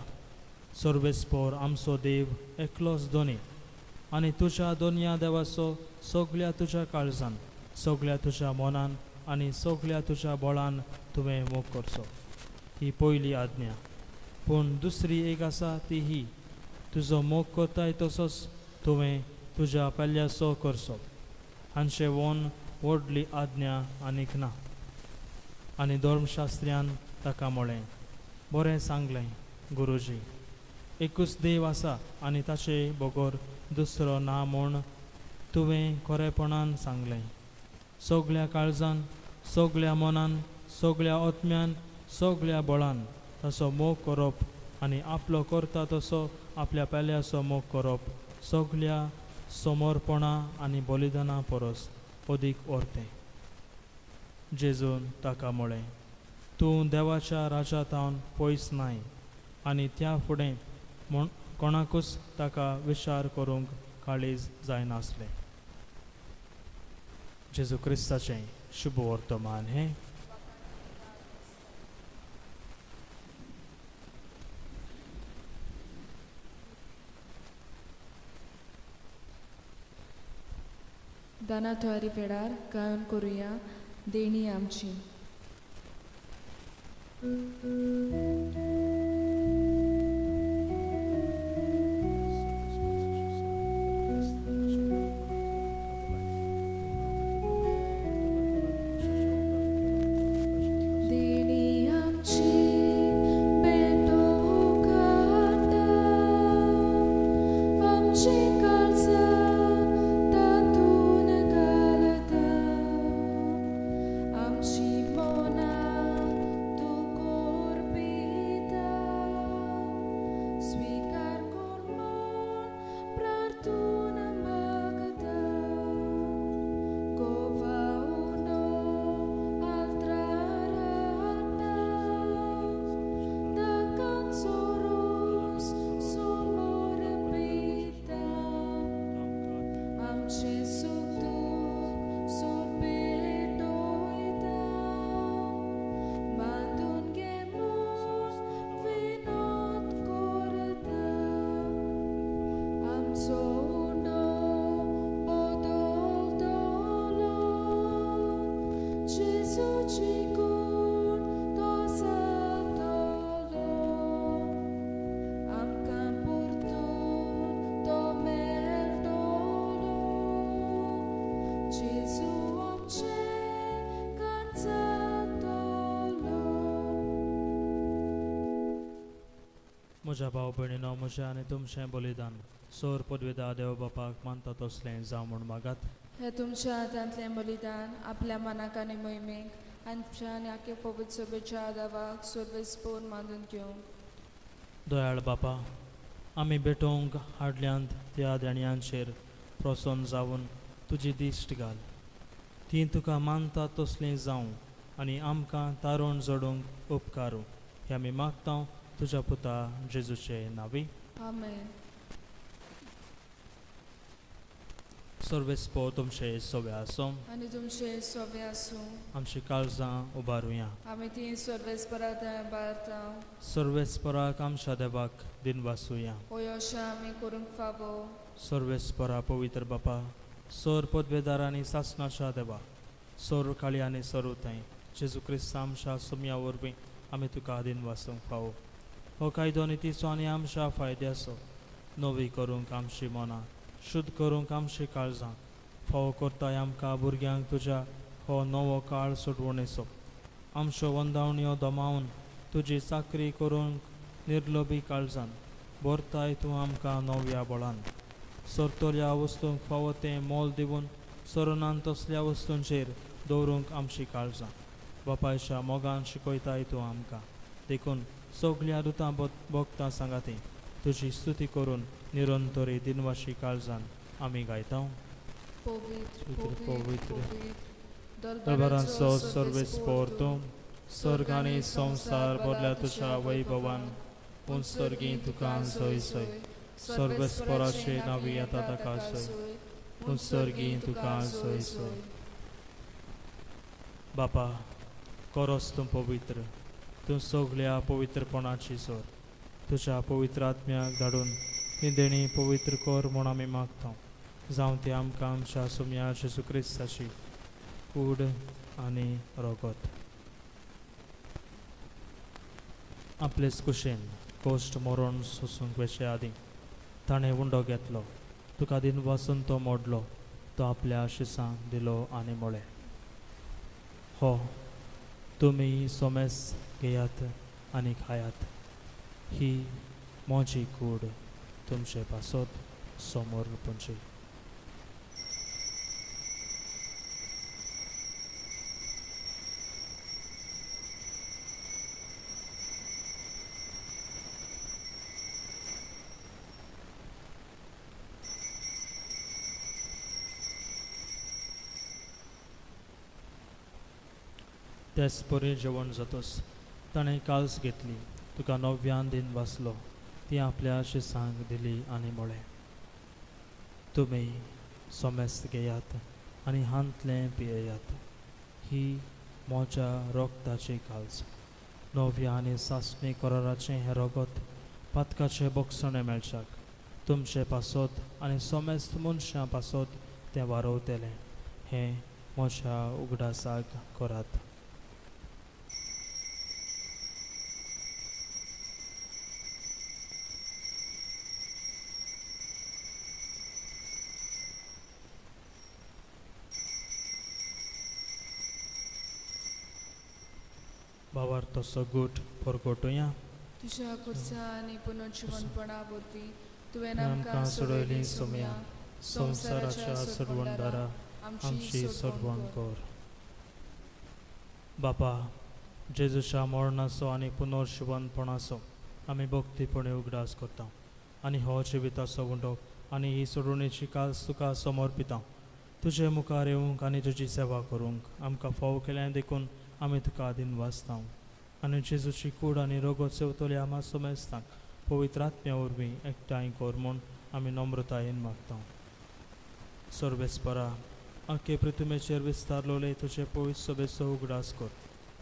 Speaker 4: सर्वेस्पर आमचो देव एकलोच दोनी आनी तुज्या दोनया देवाचो सगल्या तुज्या काळजान, सगल्या तुज्या मनान आनी सगळ्या तुज्या बळान तुवें मोग करचो. ही पयली आज्ञा. पूण दुसरी एक आसा ती ही, तुजो मोग करताय तसोच तुवें तुज्या पेल्याचो करचो. हांचे वोन व्हडली आज्ञा आनीक ना. आनी धर्मशास्त्र्यान ताका म्हळें, बरें सांगलें गुरुजी, एकूच देव आसा आनी ताचे बगर दुसरो ना म्हूण तुवें खरेपणान सांगलें. सगळ्या काळजान, सगळ्या मनान, सगळ्या आत्म्यान, सगळ्या बळान ताचो मोग करप आनी आपलो करता तसो आपल्या पेल्याचो मोग करप सगळ्या समर्पणा आनी बलिदाना परस अदीक व्हरतें. जेजून ताका म्हळें, तूं देवाच्या राज्यांतावन पयस नाय. आनी त्या फुडें कोणाकूच ताका विचार करूंक काळीज जायनासलें. जेजू क्रिस्ताचें शुभ वर्तमान हें.
Speaker 2: दाना थवारी पेडार गायन करुया देणी आमची.
Speaker 4: म्हज्या भाव भयणीनो, म्हजें आनी तुमचें बलिदान सोर पदवेदा देव बापाक मानता तसलें जावं म्हूण मागात.
Speaker 2: हे तुमच्या हातांतलें बलिदान आपल्या मनाक आनी मोहिमेक आमच्या आनी आख्या पवित्र सभेच्या आदावाक सर्वेस्पोर मानून घेवंक.
Speaker 4: दयाळ बापा, आमी भेटोवंक हाडल्यांत त्या देण्यांचेर प्रसन्न जावन तुजी दिश्ट घाल. ती तुका मानता तसलीं जावं आनी आमकां तारून जोडूंक उपकारूं. हें आमी मागता तुज्या पुता जेजूचे नांवी.
Speaker 2: आमेन.
Speaker 4: सर्वेस्पो तुमचे सोवे आसूं
Speaker 2: आनी तुमचे सोबे आसूं.
Speaker 4: आमची काळजां उबारुया.
Speaker 2: आमी ती सर्वेस्परात बारता.
Speaker 4: सर्वेस्पराक आमच्या देवाक दिन वासुया.
Speaker 2: हो अशें आमी करूंक फावो.
Speaker 4: सर्वेस्परा पवित्र बापा, सोर पदवेदार आनी सासणाच्या देवा, सोर काळी आनी सरुताय जेजू क्रिस्त आमच्या सुमया वरवीं आमी तुका दिन वासूंक फावो. हो कायदो नितीचो आनी आमच्या फायद्याचो नवी करूंक आमची मनां, शुद्ध करूंक आमची काळजां फावो करताय आमकां भुरग्यांक तुज्या हो नवो काळ सोडवणेचो. आमच्यो वंदावण्यो दमावन तुजी चाकरी करूंक निर्लोभी काळजान भरताय तूं आमकां नव्या बळान. सरतोल्या वस्तूंक फावो तें मोल दिवन सरोनान तसल्या वस्तूंचेर दवरूंक आमची काळजां बापायच्या मोगान शिकयताय तूं आमकां. देखून सगळ्या दुतां भक्तां सांगाती तुजी स्तुती करून निरंतरी दिनवाशी काळजान आमी गायता.
Speaker 2: पवित्र
Speaker 4: पवित्र
Speaker 2: पवित्र
Speaker 4: दरबारांचो सर्वेस्पोर तूं, सर्ग आनी संवसार भरल्या तुज्या वैभवान. पुंसर्गी तुका सय सय, सर्वेस्पोराचे नांवी येता ताका सय. पुंसर्गी तुका सय सय. बापा, करोस तूं पवित्र, तूं सगळ्या पवित्रपणाची सोर. तुज्या पवित्र आत्म्याक धाडून ती देणी पवित्र कर म्हूण आमी मागता. जावं ती आमकां आमच्या सुमया जेजू क्रिस्ताची कूड आनी रगत. आपलेच कुशेन कोश्ट मरोन सोसूंक वेचे आदीं ताणें उंडो घेतलो. तुका दिन वासून तो मोडलो. तो आपल्या शिसांक दिलो आनी म्हळें, हो, तुमी सोमेस घेयात आनी खायात. ही मोजी कूड तुमचे पासत समोर पुंजी. तेच बरें जेवण जातोच ताणें काल्स घेतली. तुका 9व्यान दिन वाचलो. ती आपल्या शिसांक दिली आनी म्हळें, तुमी सोमेस घेयात आनी हांतलें पियेयात. ही म्हज्या रोगताची काल्स. 9व्या आनी सासणी कराराचें हें रगत पातकाचे बोगसणे मेळच्याक तुमचे पासत आनी सोमेस्त मनशां पासत तें वारोवतलें. हें म्हज्या उगडासाक करात. बाबार तसो गूट परगोटुया.
Speaker 2: तुझ्या खुर्सा आनी पुनर्जीवनपणा वरवीं तुवें
Speaker 4: आमकां
Speaker 2: आमकां
Speaker 4: सोडयली
Speaker 2: सोडयली
Speaker 4: सोम्या.
Speaker 2: सोम्या
Speaker 4: संवसाराच्या सोडवणदारा आमची सोडवण कर. बापा, जेजूच्या मरणाचो आनी पुनर्जीवनपणाचो आमी भक्तीपणे उगडास करता आनी हो जिविताचो उंडोक आनी ही सोडवणेची काल्स तुका समर्पिता. तुजे मुखार येवंक आनी तुजी सेवा करूंक आमकां फाव केल्यान देखून आमी तुका आदीन वाचता. आनी जेजूची कूड आनी रगत सेवतले आमा सोमेस्तांक पवित्र आत्म्या वरवीं एकठांय कर म्हूण आमी नम्रतायेन मागता. सर्वेस्परा, आख्खे पृथ्वीचेर विस्तारलोले तुजे पवित्र सभेचो उगडास कर.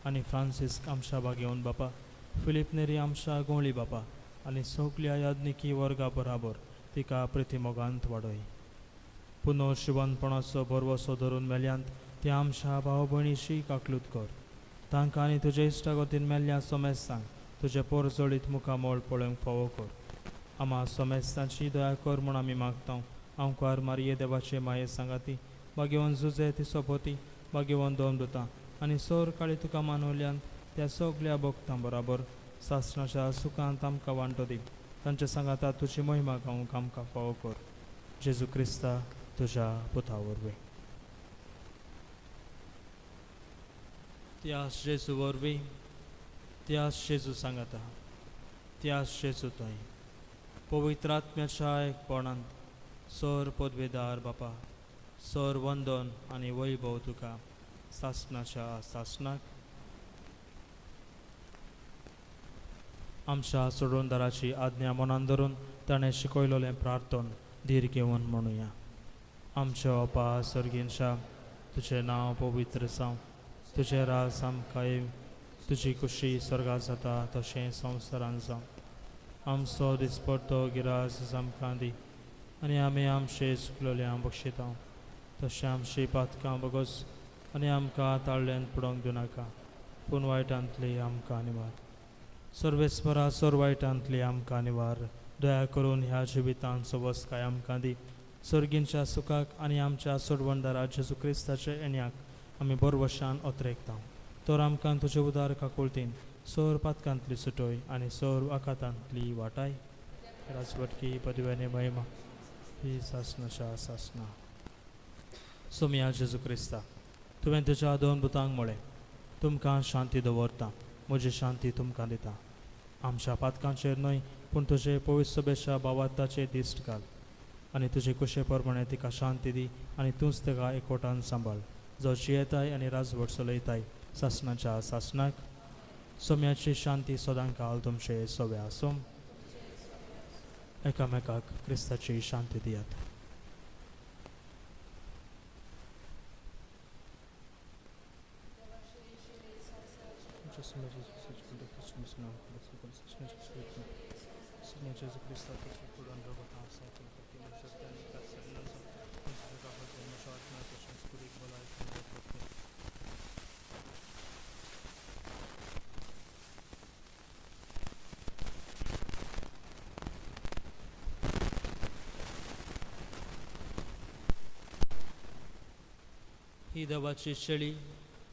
Speaker 4: आनी फ्रांसिस्क आमच्या बागेवन बापा, फिलीप नेरी आमच्या गोंवळी बापा आनी सगल्या याज्ञिकी वर्गा बराबर तिका प्रतिमोगांत वाडय. पुनर्जीवनपणाचो बरवसो धरून मेल्यांत ते आमच्या भाव भयणीची काकलूत कर. तांकां आनी तुजे इश्टागतीन मेल्ल्या सोमेस्तांक तुजे पोरजोळीत मुखामोळ पळोवंक फावो कर. आमा सोमेस्तांची दया कर म्हूण आमी मागता. आमकां मारये देवाचे माये सांगाती, बागेवन झुजे ती सोबती, बागेवन दोन दुतां आनी सोर काळी तुका मानवल्यान त्या सगल्या भक्तां बराबर सासणाच्या सुखांत आमकां वांटो दी. तांच्या सांगाताक तुजी महिमा गावंक आमकां फावो कर. जेजू क्रिस्ता तुज्या पुता वरवीं. त्यास जेजू वरवीं, त्यास जेजू सांगाता, त्यास जेजू थंय पवित्र आत्म्याच्या एकपणांत सर पदवेदार बापा, सर वंदन आनी वैभव तुका सासणाच्या सासणाक आमच्या सोडवणदाराची आज्ञा मनान धरून ताणें शिकयलोलें प्रार्थन धीर घेवन म्हणुया. आमच्या अपा सर्गींच्या तुजें नांव पवित्र जावं. तुजें राज आमकां येवं. तुजी खुशी स्वर्गांत जाता तशें संवसारांत जावं. आमचो दिसपडटो गिरास आमकां दी आनी आमी आमचे चुकलोल्यांक बक्षिता तशें आमची पातकां बगोस आनी आमकां ताळ्ळेंत पडोवंक दिवनाका पूण वायटांतली आमकां निवार. सर्वेस्परा सर वायटांतली आमकां निवार. दया करून ह्या जिवितांचो वस्काय आमकां दी. सर्गींच्या सुखाक आनी आमच्या सोडवणदारा जेजू क्रिस्ताचे येण्याक आमी बरवशान ओतरेकता. तर आमकां तुजे उदार काकुळतीन सर पातकांतली सुटोय आनी सर आकातांतली वाटाय. राजवटकी पदव्यानी महिमा ही सासणाच्या सासणा. सोम्या जेजू क्रिस्ता, तुवें तुज्या दोन पुतांक म्हळें, तुमकां शांती दवरता, म्हजी शांती तुमकां दिता. आमच्या पातकांचेर न्हय पूण तुजे पवित्र सभेच्या भावार्थाचेर दिश्ट घाल आनी तुजे कुशे प्रमाणे तिका शांती दी आनी तूंच तिका एकवटान सांबाळ. जो जियेताय आनी राजवट चलयताय सासणाच्या सासणाक. सोम्याची शांती सदां काल तुमचे सोबे आसूं. एकामेकाक क्रिस्ताची शांती दियात. ही देवाची शेळी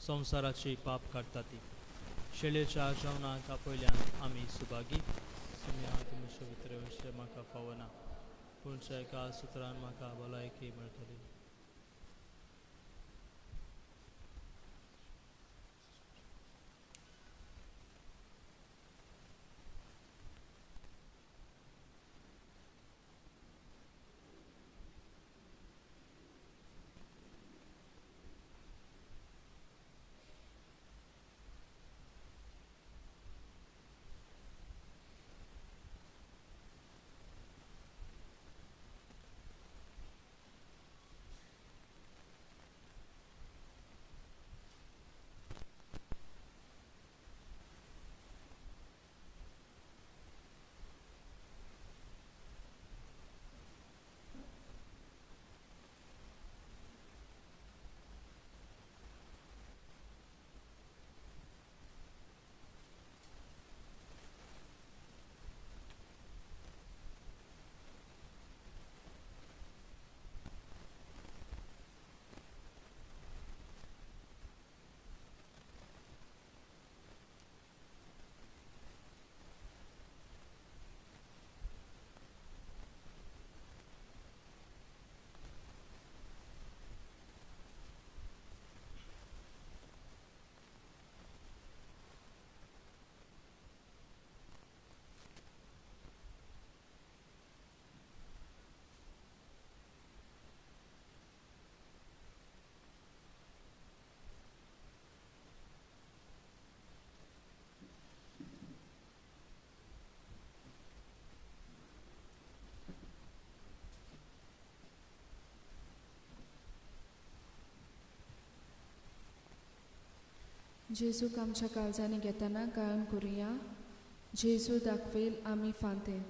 Speaker 4: संवसाराची पाप काडटा ती शेळयेच्या जेवणाक पयल्यान आमी सुभागी सुम्या तुमी पवित्र विशय म्हाका फावना पूणच्या एका सुत्रान म्हाका भलायकी मेळटली.
Speaker 2: जेजूक आमच्या काळजांनी घेताना गायन करुया. जेजू दाखवेल आमी फांते.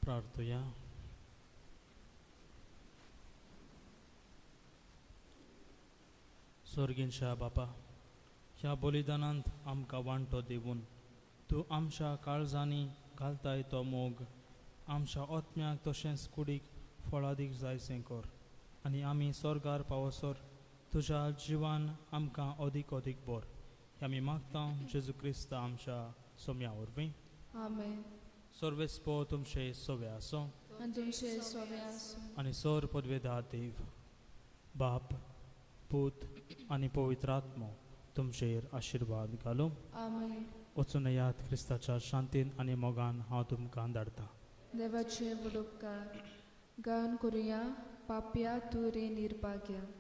Speaker 4: प्रार्थुया. स्वर्गींच्या बापा, ह्या बलिदानांत आमकां वांटो दिवून तूं आमच्या काळजांनी घालताय तो मोग आमच्या आत्म्याक तशेंच कुडीक फळादीक जायसें कर आनी आमी स्वर्गार पावसर तुज्या जिवान आमकां अदीक अदीक बर हें आमी मागता जेजू क्रिस्त आमच्या सोम्या वरवीं.
Speaker 2: आमेन.
Speaker 4: सर्वेस्पो तुमचे सोवे आसूं
Speaker 2: आनी तुमचे सोवे आसूं.
Speaker 4: आनी सर पदवेदार देव बाप पूत आनी पवित्र आत्मो तुमचेर आशिर्वाद घालूं.
Speaker 2: आमेन.
Speaker 4: वचून येयात क्रिस्ताच्या शांतीन आनी मोगान हांव तुमकां धाडटां.
Speaker 2: देवाचे बुडुपकार गान करुया पाप्या तू रे निर्भाग्य.